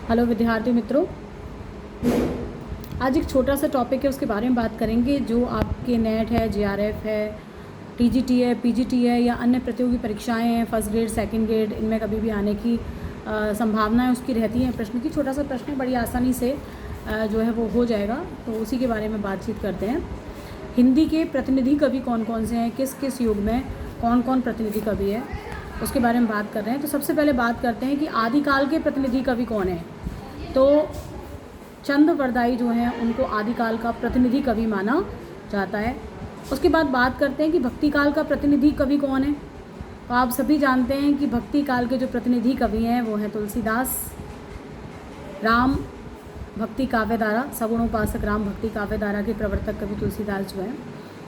Hello विद्यार्थी मित्रों, आज एक छोटा सा टॉपिक है, उसके बारे में बात करेंगे। जो आपके नेट है, जीआरएफ है, टीजीटी है, पीजीटी है या अन्य प्रतियोगी परीक्षाएं हैं, फर्स्ट ग्रेड सेकंड ग्रेड, इनमें कभी भी आने की संभावनाएं उसकी रहती हैं। प्रश्न की छोटा सा प्रश्न है, बड़ी आसानी से जो है वो हो जाएगा, तो उसी के बारे में बातचीत करते हैं। हिंदी के प्रतिनिधि कवि कौन कौन से हैं, किस किस युग में कौन कौन प्रतिनिधि कवि है, उसके बारे में बात कर रहे हैं। तो सबसे पहले बात करते हैं कि आदिकाल के प्रतिनिधि कवि कौन हैं। तो चंद वरदाई जो हैं उनको आदिकाल का प्रतिनिधि कवि माना जाता है। उसके बाद बात करते हैं कि भक्ति काल का प्रतिनिधि कवि कौन है। तो आप सभी जानते हैं कि भक्ति काल के जो प्रतिनिधि कवि हैं वो हैं तुलसीदास। राम भक्ति काव्यधारा, सगुणोपासक राम भक्ति काव्यधारा के प्रवर्तक कवि तुलसीदास जो हैं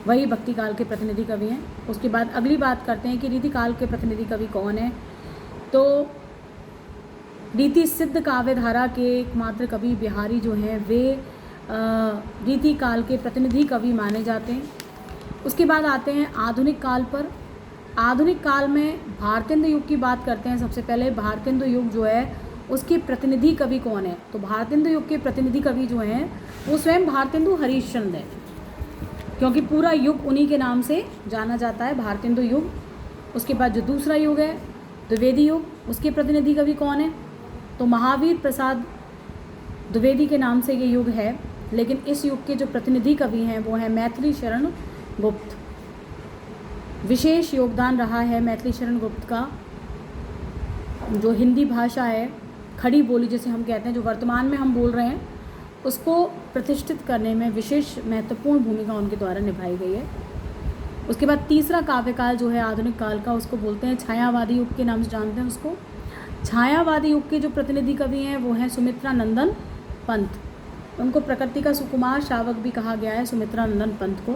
वही भक्ति काल के प्रतिनिधि कवि हैं। उसके बाद अगली बात करते हैं कि रीति काल के प्रतिनिधि कवि कौन है। तो रीति सिद्ध काव्यधारा के एकमात्र कवि बिहारी जो हैं वे रीति काल के प्रतिनिधि कवि माने जाते हैं। उसके बाद आते हैं आधुनिक काल पर। आधुनिक काल में भारतेंदु युग की बात करते हैं। सबसे पहले भारतेंदु युग जो है उसके प्रतिनिधि कवि कौन है। तो भारतेंदु युग के प्रतिनिधि कवि जो हैं वो स्वयं भारतेंदु हरिश्चंद्र है, क्योंकि पूरा युग उन्हीं के नाम से जाना जाता है, भारतेंदु युग। उसके बाद जो दूसरा युग है द्विवेदी युग, उसके प्रतिनिधि कवि कौन है। तो महावीर प्रसाद द्विवेदी के नाम से ये युग है, लेकिन इस युग के जो प्रतिनिधि कवि हैं वो हैं मैथिली शरण गुप्त। विशेष योगदान रहा है मैथिली शरण गुप्त का। जो हिंदी भाषा है, खड़ी बोली जिसे हम कहते हैं, जो वर्तमान में हम बोल रहे हैं, उसको प्रतिष्ठित करने में विशेष महत्वपूर्ण भूमिका उनके द्वारा निभाई गई है। उसके बाद तीसरा काव्यकाल जो है आधुनिक काल का, उसको बोलते हैं छायावादी युग के नाम से जानते हैं उसको। छायावादी युग के जो प्रतिनिधि कवि हैं वो हैं सुमित्रा नंदन पंत। उनको प्रकृति का सुकुमार शावक भी कहा गया है, सुमित्रा नंदन पंत को।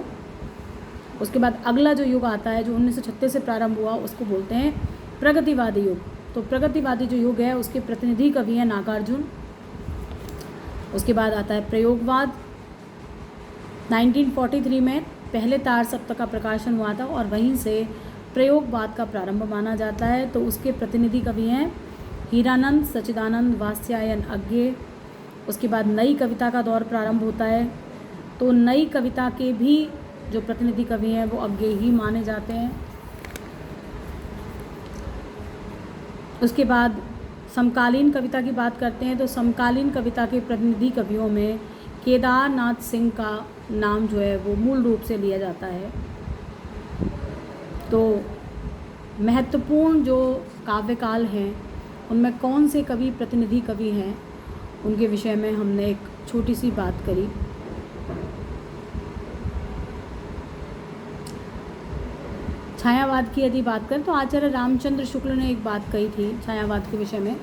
उसके बाद अगला जो युग आता है जो 1936 से प्रारंभ हुआ, उसको बोलते हैं प्रगतिवादी युग। तो प्रगतिवादी जो युग है उसके प्रतिनिधि कवि हैं नागार्जुन। उसके बाद आता है प्रयोगवाद। 1943 में पहले तार सप्तक का प्रकाशन हुआ था और वहीं से प्रयोगवाद का प्रारंभ माना जाता है। तो उसके प्रतिनिधि कवि हैं हीरानंद, सच्चिदानंद, वात्स्यायन अज्ञेय। उसके बाद नई कविता का दौर प्रारंभ होता है। तो नई कविता के भी जो प्रतिनिधि कवि हैं वो अज्ञेय ही माने जाते हैं। उसके बाद समकालीन कविता की बात करते हैं। तो समकालीन कविता के प्रतिनिधि कवियों में केदारनाथ सिंह का नाम जो है वो मूल रूप से लिया जाता है। तो महत्वपूर्ण जो काव्यकाल हैं उनमें कौन से कवि प्रतिनिधि कवि हैं, उनके विषय में हमने एक छोटी सी बात करी। छायावाद की यदि बात करें तो आचार्य रामचंद्र शुक्ल ने एक बात कही थी छायावाद के विषय में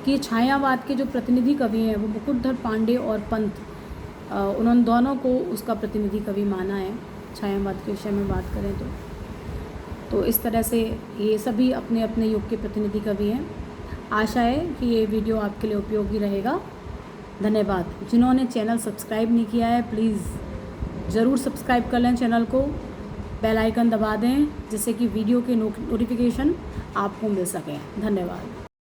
कि छायावाद के जो प्रतिनिधि कवि हैं वो मुकुटधर पांडे और पंत, उन्होंने दोनों को उसका प्रतिनिधि कवि माना है छायावाद के विषय में बात करें तो इस तरह से ये सभी अपने अपने युग के प्रतिनिधि कवि हैं। आशा है कि ये वीडियो आपके लिए उपयोगी रहेगा। धन्यवाद। जिन्होंने चैनल सब्सक्राइब नहीं किया है प्लीज़ ज़रूर सब्सक्राइब कर लें चैनल को, बेल आइकन दबा दें जिससे कि वीडियो के नोटिफिकेशन आपको मिल सकें। धन्यवाद।